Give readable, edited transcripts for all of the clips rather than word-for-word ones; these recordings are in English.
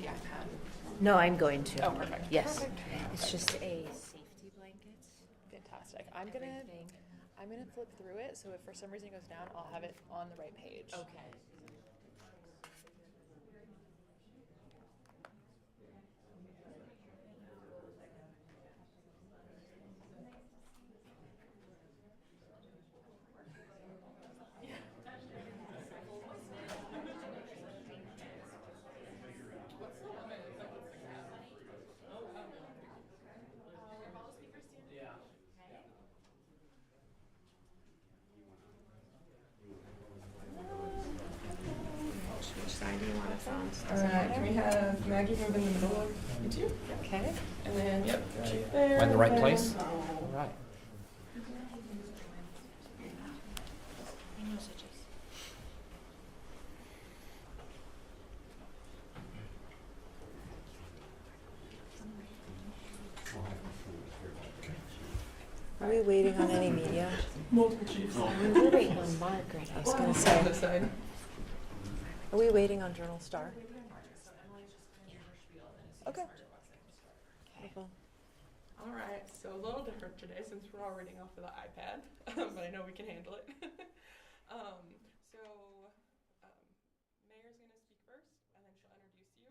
the iPad? No, I'm going to. Oh, perfect. Yes. Perfect. It's just a safety blanket. Fantastic. I'm gonna flip through it, so if for some reason it goes down, I'll have it on the right page. Okay. Which side do you want us on? Alright, can we have Maggie move in the middle of you two? Okay. And then, yep, Chief there. Am I in the right and place? then- All right. Are we waiting on any media? Multiple chiefs. We were waiting on Margaret. I was gonna On say, this side. are we waiting on Journal Star? Okay. Wonderful. All right, so a little different today since we're all reading off of the iPad, but I know we can handle it. Mayor's going to speak first, and then she'll introduce you.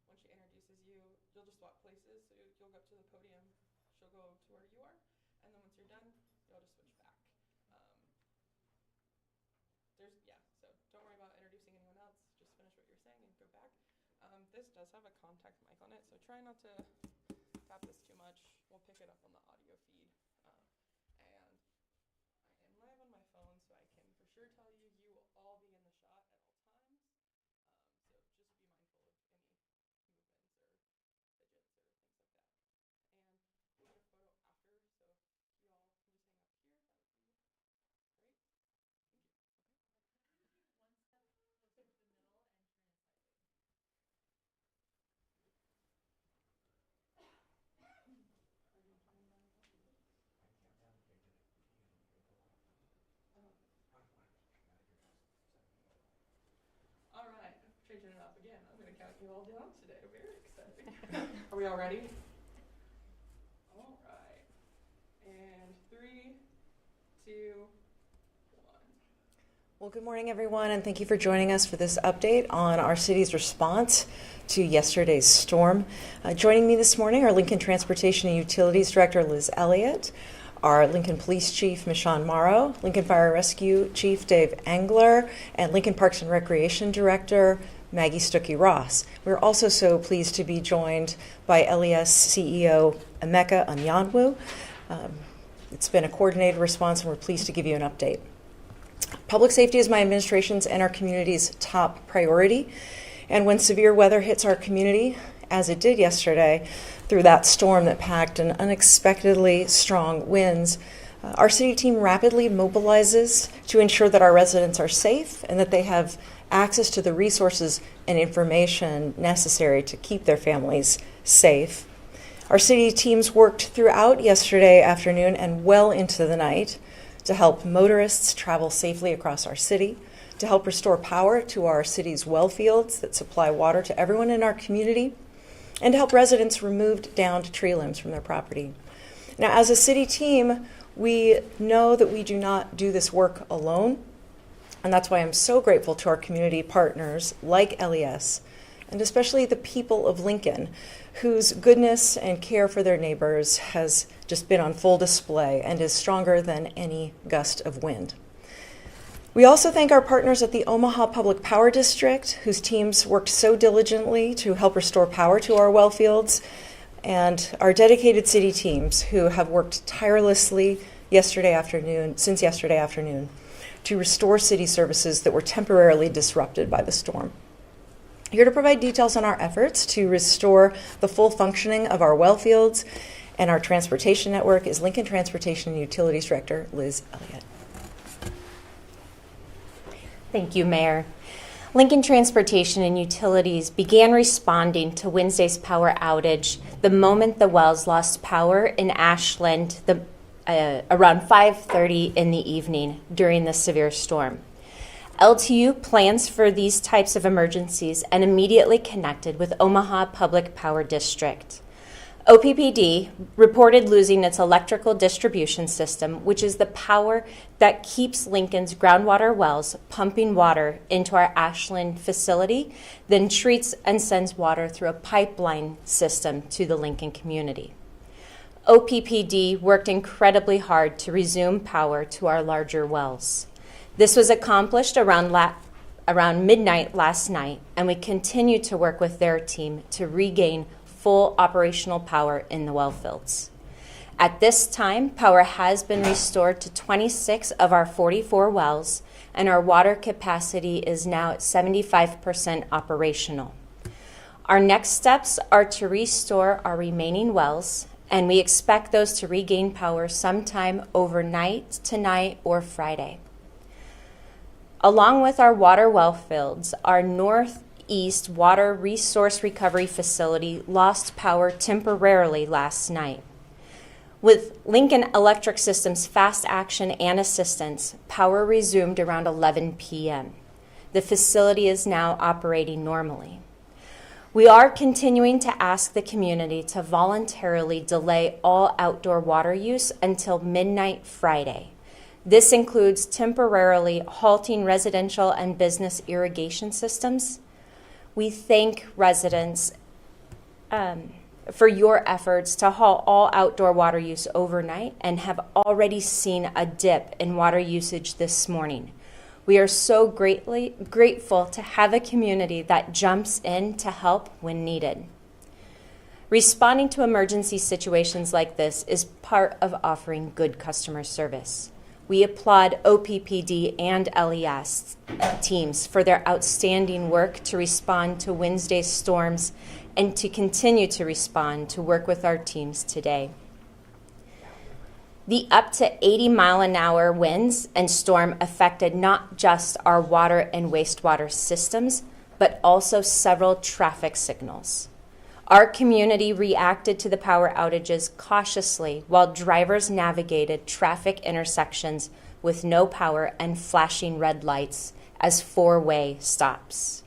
When she introduces you, you'll just swap places, so you'll go up to the podium, she'll go to where you are, and then once you're done, you'll just switch back. So don't worry about introducing anyone else, just finish what you're saying and go back. This does have a contact mic on it, so try not to tap this too much. We'll pick it up on the audio feed. And I am live on my phone, so I can for sure tell you you will all be in the shot at all times. So just be mindful of any movements or fidgets or things like that. And we'll get a photo after, so if you all can just hang up here, that would be great. Thank you. All right, changing it up again. I'm going to count you all down today. Very exciting. Are we all ready? All right. And 3, 2, 1. Well, good morning, everyone, and thank you for joining us for this update on our city's response to yesterday's storm. Joining me this morning are Lincoln Transportation and Utilities Director Liz Elliott, our Lincoln Police Chief Michonne Morrow, Lincoln Fire Rescue Chief Dave Engler, and Lincoln Parks and Recreation Director Maggie Stuckey-Ross. We're also so pleased to be joined by LES CEO Emeka Anyanwu. It's been a coordinated response, and we're pleased to give you an update. Public safety is my administration's and our community's top priority. And when severe weather hits our community, as it did yesterday, through that storm that packed and unexpectedly strong winds, our city team rapidly mobilizes to ensure that our residents are safe and that they have access to the resources and information necessary to keep their families safe. Our city teams worked throughout yesterday afternoon and well into the night to help motorists travel safely across our city, to help restore power to our city's well fields that supply water to everyone in our community, and to help residents remove downed tree limbs from their property. Now, as a city team, we know that we do not do this work alone, and that's why I'm so grateful to our community partners like LES, and especially the people of Lincoln, whose goodness and care for their neighbors has just been on full display and is stronger than any gust of wind. We also thank our partners at the Omaha Public Power District, whose teams worked so diligently to help restore power to our well fields, and our dedicated city teams who have worked tirelessly since yesterday afternoon, to restore city services that were temporarily disrupted by the storm. Here to provide details on our efforts to restore the full functioning of our well fields and our transportation network is Lincoln Transportation and Utilities Director Liz Elliott. Thank you, Mayor. Lincoln Transportation and Utilities began responding to Wednesday's power outage the moment the wells lost power in Ashland around 5:30 in the evening during the severe storm. LTU plans for these types of emergencies and immediately connected with Omaha Public Power District. OPPD reported losing its electrical distribution system, which is the power that keeps Lincoln's groundwater wells pumping water into our Ashland facility, then treats and sends water through a pipeline system to the Lincoln community. OPPD worked incredibly hard to resume power to our larger wells. This was accomplished around midnight last night, and we continue to work with their team to regain full operational power in the well fields. At this time, power has been restored to 26 of our 44 wells, and our water capacity is now at 75% operational. Our next steps are to restore our remaining wells, and we expect those to regain power sometime overnight, tonight, or Friday. Along with our water well fields, our Northeast Water Resource Recovery Facility lost power temporarily last night. With Lincoln Electric System's fast action and assistance, power resumed around 11 p.m. The facility is now operating normally. We are continuing to ask the community to voluntarily delay all outdoor water use until midnight Friday. This includes temporarily halting residential and business irrigation systems. We thank residents for your efforts to halt all outdoor water use overnight and have already seen a dip in water usage this morning. We are so grateful to have a community that jumps in to help when needed. Responding to emergency situations like this is part of offering good customer service. We applaud OPPD and LES teams for their outstanding work to respond to Wednesday's storms and to continue to respond to work with our teams today. The up to 80-mile-an-hour winds and storm affected not just our water and wastewater systems, but also several traffic signals. Our community reacted to the power outages cautiously while drivers navigated traffic intersections with no power and flashing red lights as four-way stops.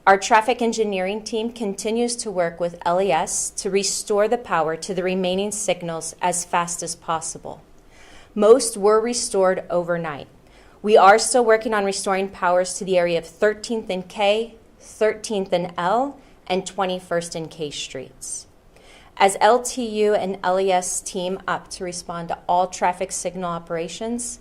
Our traffic engineering team continues to work with LES to restore the power to the remaining signals as fast as possible. Most were restored overnight. We are still working on restoring powers to the area of 13th and K, 13th and L, and 21st and K streets. As LTU and LES team up to respond to all traffic signal operations,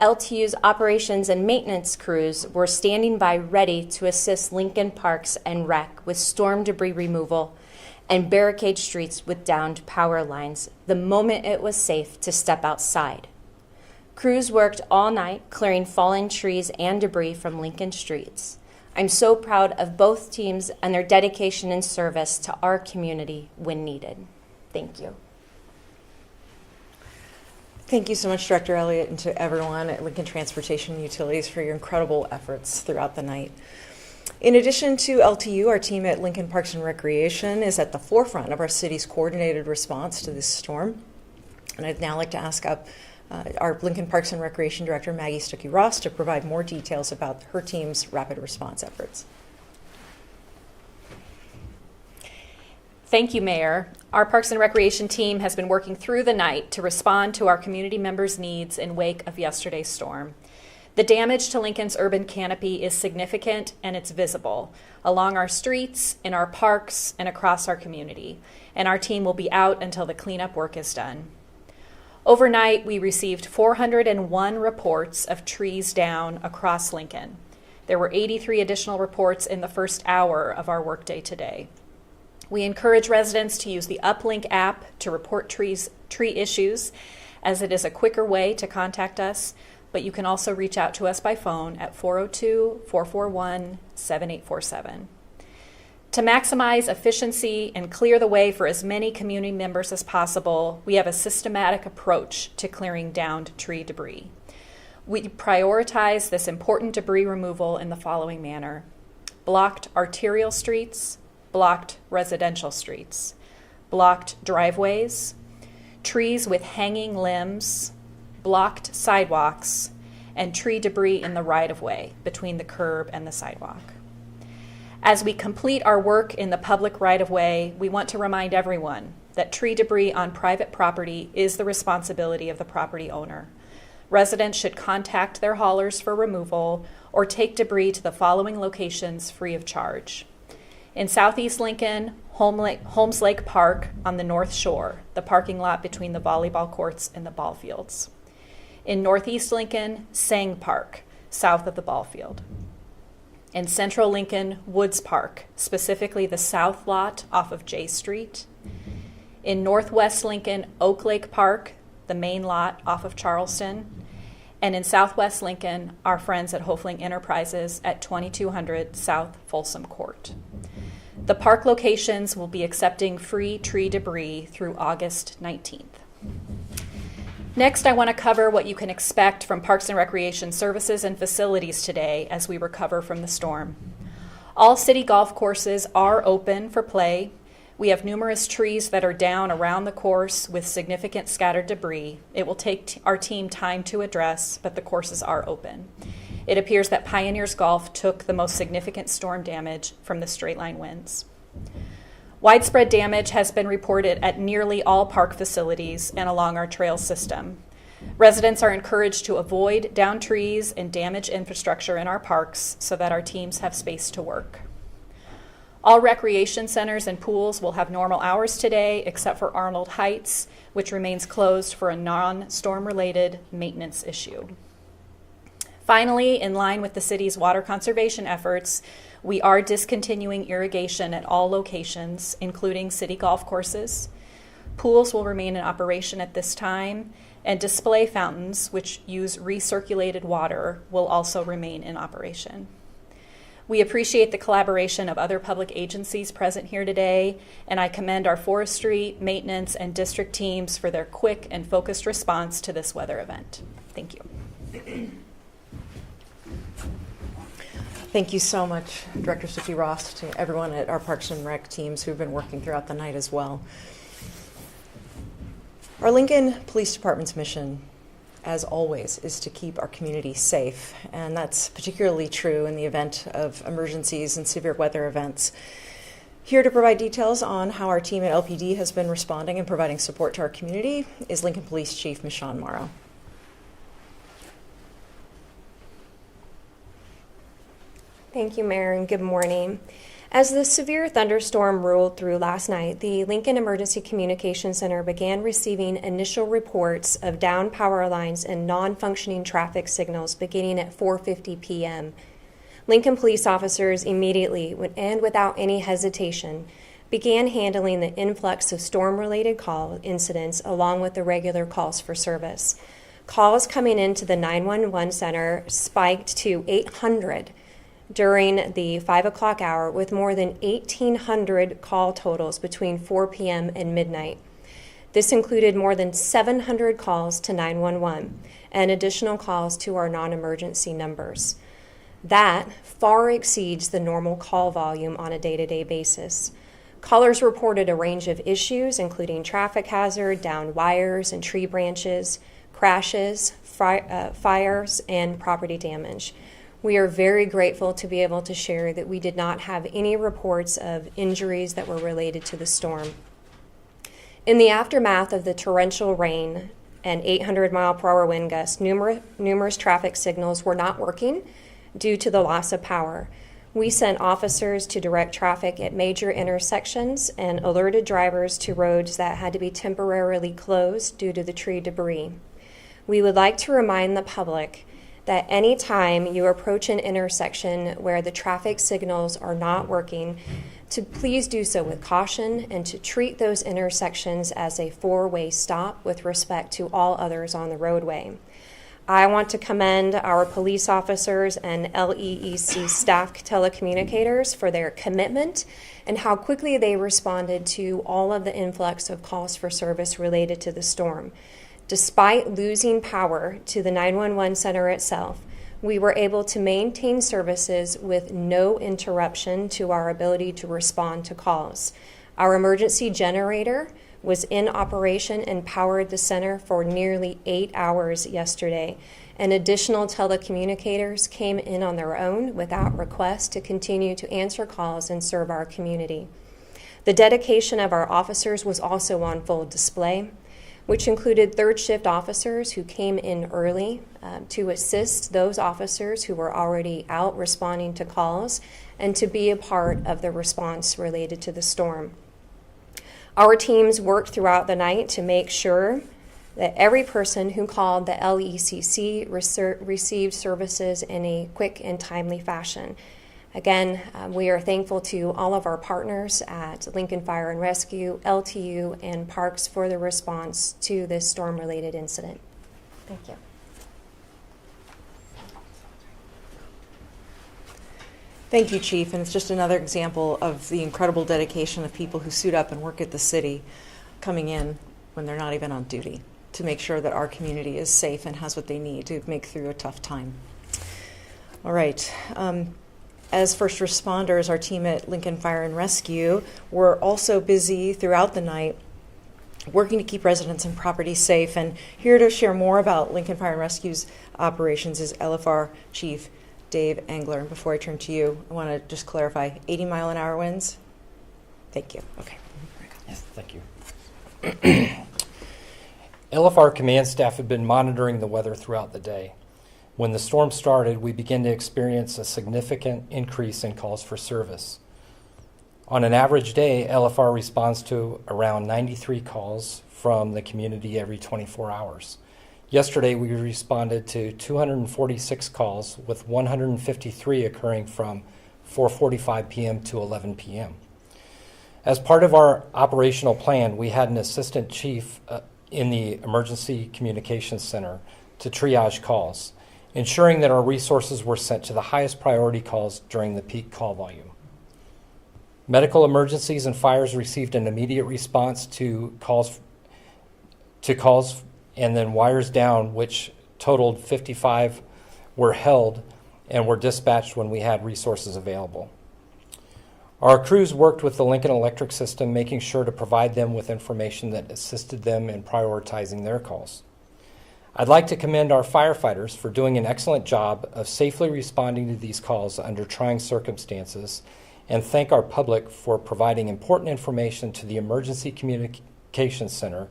LTU's operations and maintenance crews were standing by ready to assist Lincoln Parks and Rec with storm debris removal and barricade streets with downed power lines the moment it was safe to step outside. Crews worked all night clearing fallen trees and debris from Lincoln streets. I'm so proud of both teams and their dedication and service to our community when needed. Thank you. Thank you so much, Director Elliott, and to everyone at Lincoln Transportation and Utilities for your incredible efforts throughout the night. In addition to LTU, our team at Lincoln Parks and Recreation is at the forefront of our city's coordinated response to this storm. And I'd now like to ask up our Lincoln Parks and Recreation Director, Maggie Stuckey-Ross, to provide more details about her team's rapid response efforts. Thank you, Mayor. Our Parks and Recreation team has been working through the night to respond to our community members' needs in wake of yesterday's storm. The damage to Lincoln's urban canopy is significant and it's visible along our streets, in our parks, and across our community. And our team will be out until the cleanup work is done. Overnight, we received 401 reports of trees down across Lincoln. There were 83 additional reports in the first hour of our workday today. We encourage residents to use the Uplink app to report tree issues, as it is a quicker way to contact us, but you can also reach out to us by phone at 402-441-7847. To maximize efficiency and clear the way for as many community members as possible, we have a systematic approach to clearing downed tree debris. We prioritize this important debris removal in the following manner: blocked arterial streets, blocked residential streets, blocked driveways, trees with hanging limbs, blocked sidewalks, and tree debris in the right-of-way between the curb and the sidewalk. As we complete our work in the public right-of-way, we want to remind everyone that tree debris on private property is the responsibility of the property owner. Residents should contact their haulers for removal or take debris to the following locations free of charge. In Southeast Lincoln, Holmes Lake Park on the North Shore, the parking lot between the volleyball courts and the ball fields. In Northeast Lincoln, Sang Park, south of the ball field. In Central Lincoln, Woods Park, specifically the south lot off of J Street. In Northwest Lincoln, Oak Lake Park, the main lot off of Charleston. And in Southwest Lincoln, our friends at Hofling Enterprises at 2200 South Folsom Court. The park locations will be accepting free tree debris through August 19th. Next, I want to cover what you can expect from Parks and Recreation Services and Facilities today as we recover from the storm. All city golf courses are open for play. We have numerous trees that are down around the course with significant scattered debris. It will take our team time to address, but the courses are open. It appears that Pioneers Golf took the most significant storm damage from the straight line winds. Widespread damage has been reported at nearly all park facilities and along our trail system. Residents are encouraged to avoid downed trees and damaged infrastructure in our parks so that our teams have space to work. All recreation centers and pools will have normal hours today, except for Arnold Heights, which remains closed for a non-storm related maintenance issue. Finally, in line with the city's water conservation efforts, we are discontinuing irrigation at all locations, including city golf courses. Pools will remain in operation at this time, and display fountains, which use recirculated water, will also remain in operation. We appreciate the collaboration of other public agencies present here today, and I commend our forestry, maintenance, and district teams for their quick and focused response to this weather event. Thank you. Thank you so much, Director Suki Ross, to everyone at our Parks and Rec teams who've been working throughout the night as well. Our Lincoln Police Department's mission, as always, is to keep our community safe, and that's particularly true in the event of emergencies and severe weather events. Here to provide details on how our team at LPD has been responding and providing support to our community is Lincoln Police Chief Michonne Morrow. Thank you, Mayor, and good morning. As the severe thunderstorm rolled through last night, the Lincoln Emergency Communication Center began receiving initial reports of down power lines and non-functioning traffic signals beginning at 4:50 p.m. Lincoln police officers immediately, and without any hesitation, began handling the influx of storm-related call incidents along with the regular calls for service. Calls coming into the 911 center spiked to 800 during the 5 o'clock hour, with more than 1,800 call totals between 4 p.m. and midnight. This included more than 700 calls to 911 and additional calls to our non-emergency numbers. That far exceeds the normal call volume on a day-to-day basis. Callers reported a range of issues, including traffic hazard, downed wires and tree branches, crashes, fires, and property damage. We are very grateful to be able to share that we did not have any reports of injuries that were related to the storm. In the aftermath of the torrential rain and 800-mile-per-hour wind gusts, numerous traffic signals were not working due to the loss of power. We sent officers to direct traffic at major intersections and alerted drivers to roads that had to be temporarily closed due to the tree debris. We would like to remind the public that any time you approach an intersection where the traffic signals are not working, to please do so with caution and to treat those intersections as a four-way stop with respect to all others on the roadway. I want to commend our police officers and LEEC staff telecommunicators for their commitment and how quickly they responded to all of the influx of calls for service related to the storm. Despite losing power to the 911 center itself, we were able to maintain services with no interruption to our ability to respond to calls. Our emergency generator was in operation and powered the center for nearly 8 hours yesterday. And additional telecommunicators came in on their own without request to continue to answer calls and serve our community. The dedication of our officers was also on full display, which included third shift officers who came in early to assist those officers who were already out responding to calls and to be a part of the response related to the storm. Our teams worked throughout the night to make sure that every person who called the LECC received services in a quick and timely fashion. Again, we are thankful to all of our partners at Lincoln Fire and Rescue, LTU, and Parks for the response to this storm-related incident. Thank you. Thank you, Chief. And it's just another example of the incredible dedication of people who suit up and work at the city, coming in when they're not even on duty, to make sure that our community is safe and has what they need to make through a tough time. All right. As first responders, our team at Lincoln Fire and Rescue were also busy throughout the night working to keep residents and property safe. And here to share more about Lincoln Fire and Rescue's operations is LFR Chief Dave Engler. And before I turn to you, I want to just clarify, 80-mile-an-hour winds? Thank you. Okay. Yes, thank you. LFR command staff have been monitoring the weather throughout the day. When the storm started, we began to experience a significant increase in calls for service. On an average day, LFR responds to around 93 calls from the community every 24 hours. Yesterday, we responded to 246 calls, with 153 occurring from 4:45 p.m. to 11 p.m. As part of our operational plan, we had an assistant chief in the Emergency Communications Center to triage calls, ensuring that our resources were sent to the highest priority calls during the peak call volume. Medical emergencies and fires received an immediate response to calls, and then wires down, which totaled 55, were held and were dispatched when we had resources available. Our crews worked with the Lincoln Electric system, making sure to provide them with information that assisted them in prioritizing their calls. I'd like to commend our firefighters for doing an excellent job of safely responding to these calls under trying circumstances, and thank our public for providing important information to the Emergency Communications Center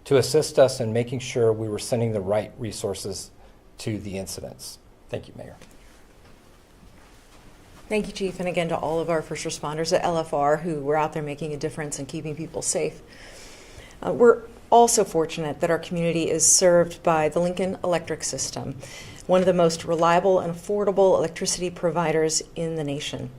to assist us in making sure we were sending the right resources to the incidents. Thank you, Mayor. Thank you, Chief, and again to all of our first responders at LFR who were out there making a difference and keeping people safe. We're also fortunate that our community is served by the Lincoln Electric system, one of the most reliable and affordable electricity providers in the nation.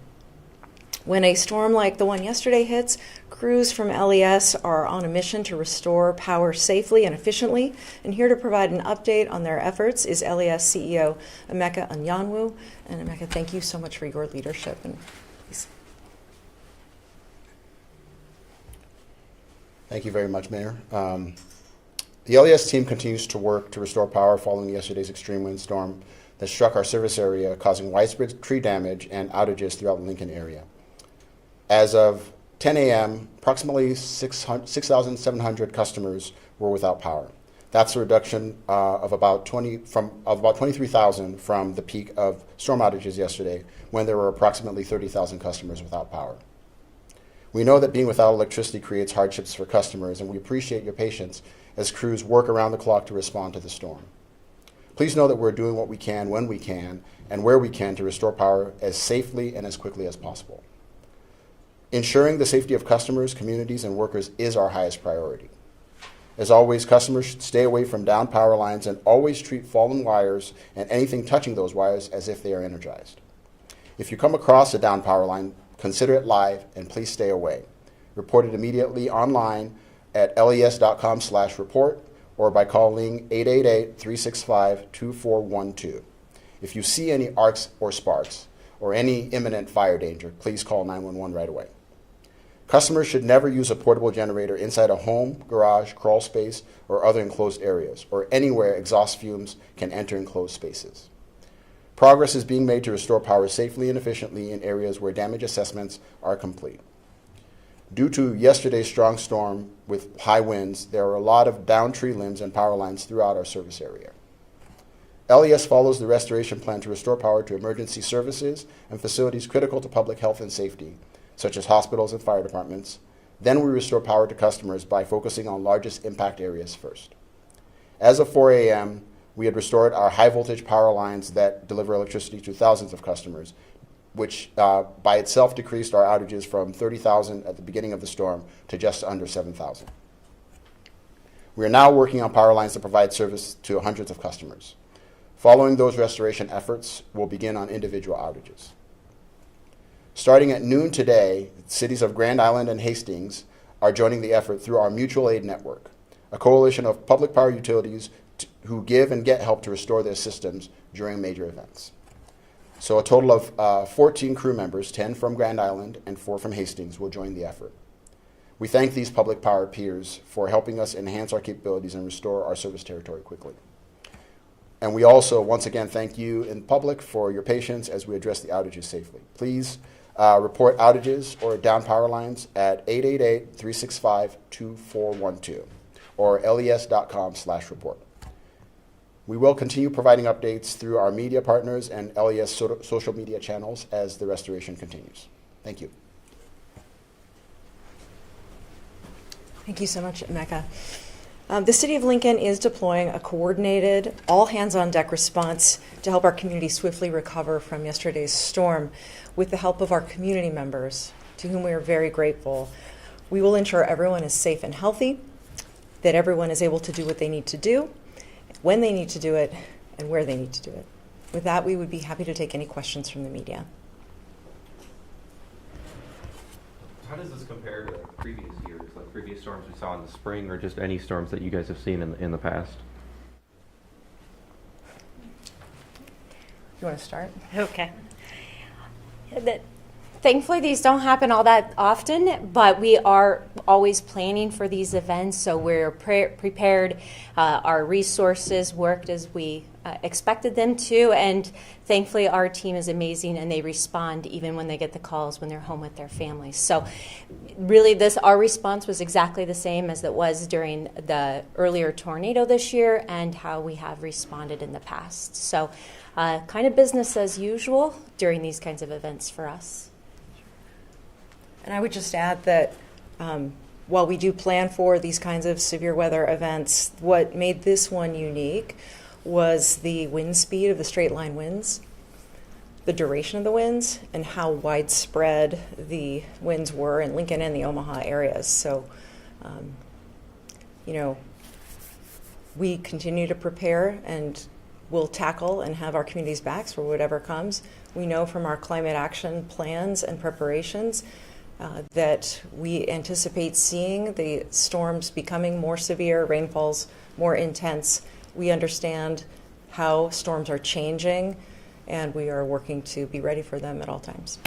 When a storm like the one yesterday hits, crews from LES are on a mission to restore power safely and efficiently. And here to provide an update on their efforts is LES CEO Emeka Anyanwu. And Emeka, thank you so much for your leadership. And please. Thank you very much, Mayor. The LES team continues to work to restore power following yesterday's extreme windstorm that struck our service area, causing widespread tree damage and outages throughout the Lincoln area. As of 10 a.m., approximately 6,700 customers were without power. That's a reduction of about 23,000 from the peak of storm outages yesterday, when there were approximately 30,000 customers without power. We know that being without electricity creates hardships for customers, and we appreciate your patience as crews work around the clock to respond to the storm. Please know that we're doing what we can, when we can, and where we can to restore power as safely and as quickly as possible. Ensuring the safety of customers, communities, and workers is our highest priority. As always, customers should stay away from down power lines and always treat fallen wires and anything touching those wires as if they are energized. If you come across a down power line, consider it live and please stay away. Report it immediately online at les.com/report or by calling 888-365-2412. If you see any arcs or sparks or any imminent fire danger, please call 911 right away. Customers should never use a portable generator inside a home, garage, crawl space, or other enclosed areas, or anywhere exhaust fumes can enter enclosed spaces. Progress is being made to restore power safely and efficiently in areas where damage assessments are complete. Due to yesterday's strong storm with high winds, there are a lot of downed tree limbs and power lines throughout our service area. LES follows the restoration plan to restore power to emergency services and facilities critical to public health and safety, such as hospitals and fire departments. Then we restore power to customers by focusing on largest impact areas first. As of 4 a.m., we had restored our high voltage power lines that deliver electricity to thousands of customers, which by itself decreased our outages from 30,000 at the beginning of the storm to just under 7,000. We are now working on power lines that provide service to hundreds of customers. Following those restoration efforts, we'll begin on individual outages. Starting at noon today, cities of Grand Island and Hastings are joining the effort through our mutual aid network, a coalition of public power utilities who give and get help to restore their systems during major events. So a total of 14 crew members, 10 from Grand Island and 4 from Hastings, will join the effort. We thank these public power peers for helping us enhance our capabilities and restore our service territory quickly. And we also, once again, thank you in public for your patience as we address the outages safely. Please report outages or down power lines at 888-365-2412 or les.com/report. We will continue providing updates through our media partners and LES social media channels as the restoration continues. Thank you. Thank you so much, Mecca. The City of Lincoln is deploying a coordinated, all-hands-on-deck response to help our community swiftly recover from yesterday's storm with the help of our community members, to whom we are very grateful. We will ensure everyone is safe and healthy, that everyone is able to do what they need to do, when they need to do it, and where they need to do it. With that, we would be happy to take any questions from the media. How does this compare to previous years, like previous storms we saw in the spring, or just any storms that you guys have seen in the past? You want to start? Okay. Thankfully, these don't happen all that often, but we are always planning for these events, so we're prepared. Our resources worked as we expected them to, and thankfully our team is amazing, and they respond even when they get the calls when they're home with their families. So really, our response was exactly the same as it was during the earlier tornado this year and how we have responded in the past. So kind of business as usual during these kinds of events for us. And I would just add that while we do plan for these kinds of severe weather events, what made this one unique was the wind speed of the straight line winds, the duration of the winds, and how widespread the winds were in Lincoln and the Omaha areas. So, we continue to prepare and we'll tackle and have our community's backs for whatever comes. We know from our climate action plans and preparations that we anticipate seeing the storms becoming more severe, rainfalls more intense. We understand how storms are changing, and we are working to be ready for them at all times.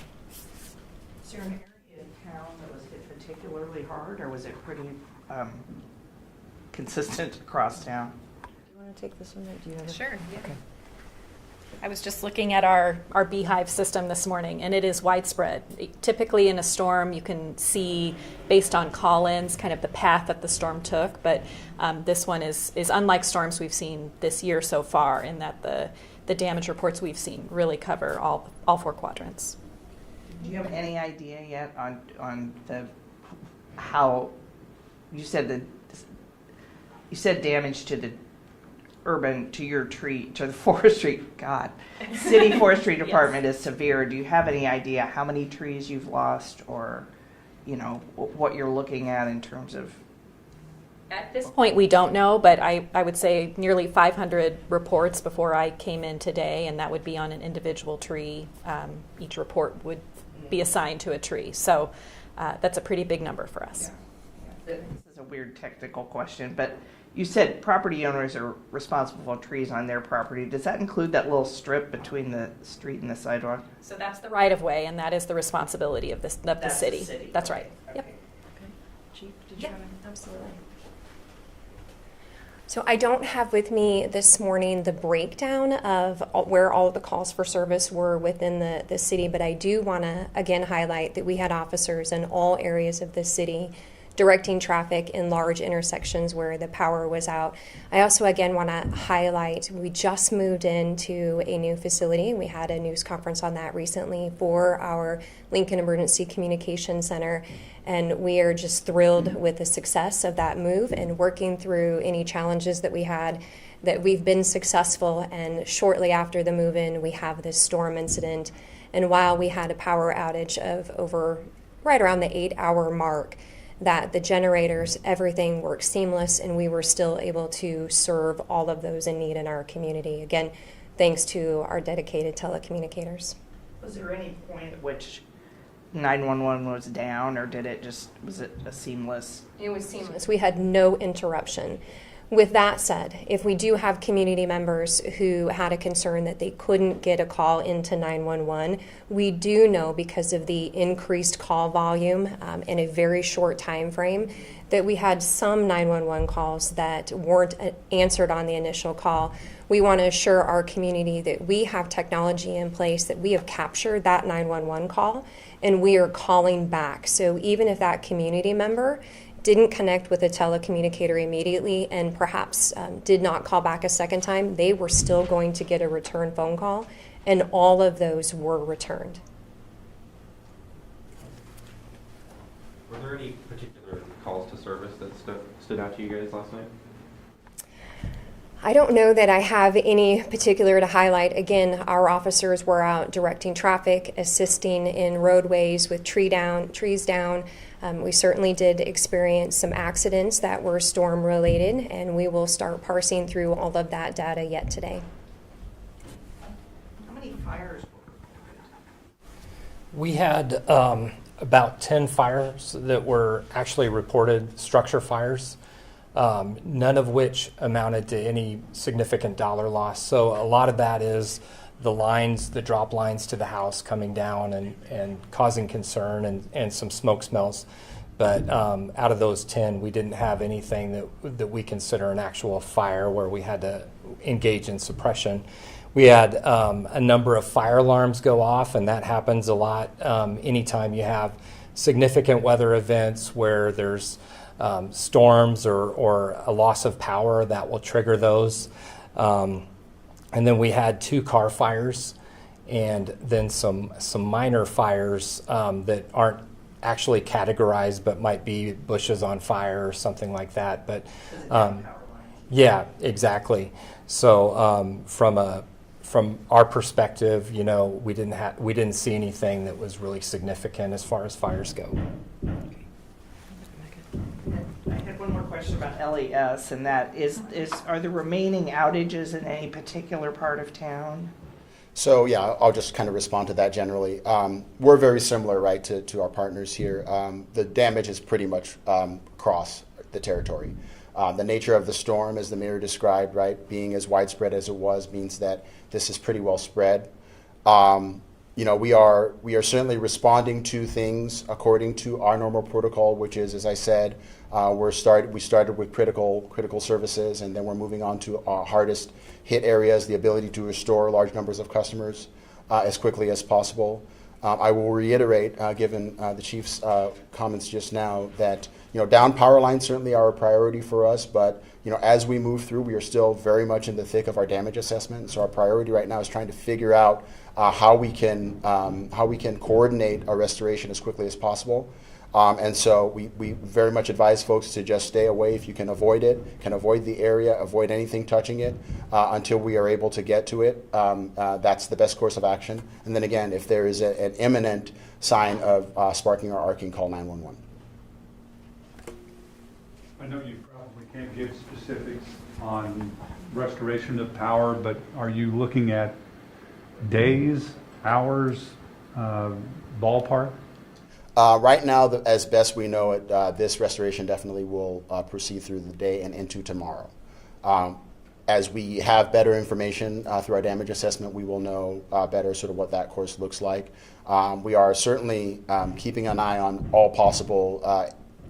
Is there an area in town that was hit particularly hard, or was it pretty consistent across town? Do you want to take this one? Do you have it? Sure. Yeah. Okay. I was just looking at our beehive system this morning, and it is widespread. Typically in a storm, you can see, based on call-ins, kind of the path that the storm took, but this one is unlike storms we've seen this year so far, in that the damage reports we've seen really cover all 4 quadrants. Do you have any idea yet on how you said damage to the the forestry, city forestry department is severe. Do you have any idea how many trees you've lost, or, what you're looking at in terms of? At this point, we don't know, but I would say nearly 500 reports before I came in today, and that would be on an individual tree. Each report would be assigned to a tree. So that's a pretty big number for us. Yeah. This is a weird technical question, but you said property owners are responsible for trees on their property. Does that include that little strip between the street and the sidewalk? So that's the right-of-way, and that is the responsibility of the city. That's okay. right. Okay. Yep. Okay. Chief, did you have it? Absolutely. So I don't have with me this morning the breakdown of where all of the calls for service were within the city, but I do want to again highlight that we had officers in all areas of the city directing traffic in large intersections where the power was out. I also again want to highlight we just moved into a new facility. We had a news conference on that recently for our Lincoln Emergency Communication Center, and we are just thrilled with the success of that move and working through any challenges that we had, that we've been successful. And shortly after the move in, we have this storm incident, and while we had a power outage of over right around the 8-hour mark, that the generators, everything worked seamless, and we were still able to serve all of those in need in our community. Again, thanks to our dedicated telecommunicators. Was there any point at which 911 was down, or was it a seamless? It was seamless. We had no interruption. With that said, if we do have community members who had a concern that they couldn't get a call into 911, we do know, because of the increased call volume in a very short time frame, that we had some 911 calls that weren't answered on the initial call. We want to assure our community that we have technology in place, that we have captured that 911 call, and we are calling back. So even if that community member didn't connect with a telecommunicator immediately and perhaps did not call back a second time, they were still going to get a return phone call, and all of those were returned. Were there any particular calls to service that stood out to you guys last night? I don't know that I have any particular to highlight. Again, our officers were out directing traffic, assisting in roadways with trees down. We certainly did experience some accidents that were storm related, and we will start parsing through all of that data yet today. How many fires were reported? We had about 10 fires that were actually reported, structure fires, none of which amounted to any significant dollar loss. So a lot of that is the lines, the drop lines to the house coming down and causing concern and some smoke smells. But out of those 10, we didn't have anything that we consider an actual fire where we had to engage in suppression. We had a number of fire alarms go off, and that happens a lot anytime you have significant weather events where there's storms or a loss of power that will trigger those. And then we had 2 car fires, and then some minor fires that aren't actually categorized but might be bushes on fire or something like that. But yeah, exactly. So from our perspective, you know, we didn't see anything that was really significant as far as fires go. I had one more question about LES, and that are the remaining outages in any particular part of town? So yeah, I'll just kind of respond to that generally. We're very similar, right, to our partners here. The damage is pretty much across the territory. The nature of the storm, as the mayor described, right, being as widespread as it was, means that this is pretty well spread. You know, we are certainly responding to things according to our normal protocol, which is, as I said, we started with critical services, and then we're moving on to our hardest hit areas, the ability to restore large numbers of customers as quickly as possible. I will reiterate, given the chief's comments just now, that down power lines certainly are a priority for us, but as we move through, we are still very much in the thick of our damage assessment. So our priority right now is trying to figure out how we can coordinate our restoration as quickly as possible. And so we very much advise folks to just stay away if you can avoid it, can avoid the area, avoid anything touching it until we are able to get to it. That's the best course of action. And then again, if there is an imminent sign of sparking or arcing, call 911. I know you probably can't give specifics on restoration of power, but are you looking at days, hours, ballpark? Right now, as best we know it, this restoration definitely will proceed through the day and into tomorrow. As we have better information through our damage assessment, we will know better sort of what that course looks like. We are certainly keeping an eye on all possible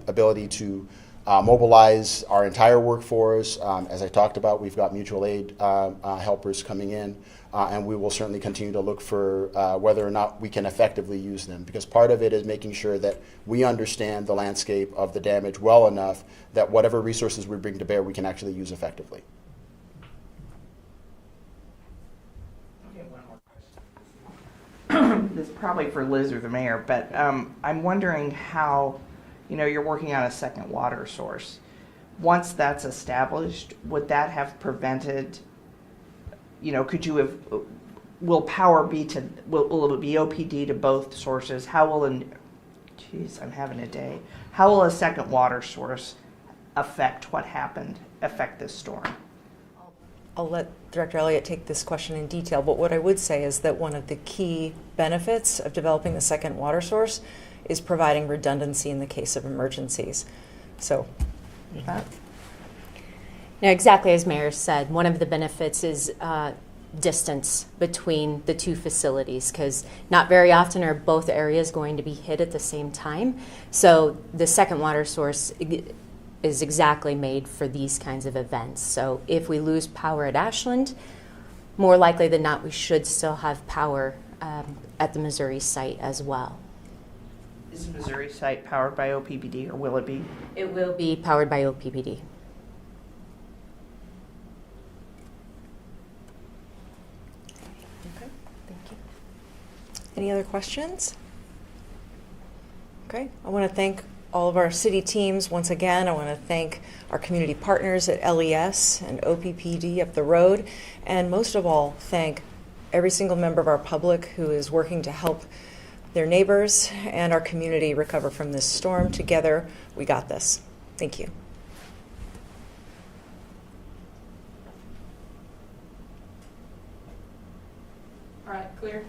ability to mobilize our entire workforce. As I talked about, we've got mutual aid helpers coming in, and we will certainly continue to look for whether or not we can effectively use them, because part of it is making sure that we understand the landscape of the damage well enough that whatever resources we bring to bear, we can actually use effectively. This is probably for Liz or the mayor, but I'm wondering how, you're working on a second water source. Once that's established, would that have prevented, could you have, will power be to, will it be OPD to both sources? How will, I'm having a day. How will a second water source affect this storm? I'll let Director Elliott take this question in detail, but what I would say is that one of the key benefits of developing the second water source is providing redundancy in the case of emergencies. So, with that. Now, exactly as Mayor said, one of the benefits is distance between the two facilities, because not very often are both areas going to be hit at the same time. So the second water source is exactly made for these kinds of events. So if we lose power at Ashland, more likely than not, we should still have power at the Missouri site as well. Is the Missouri site powered by OPPD, or will it be? It will be powered by OPPD. Okay, thank you. Any other questions? Okay, I want to thank all of our city teams once again. I want to thank our community partners at LES and OPPD up the road, and most of all, thank every single member of our public who is working to help their neighbors and our community recover from this storm. Together, we got this. Thank you. All right, clear.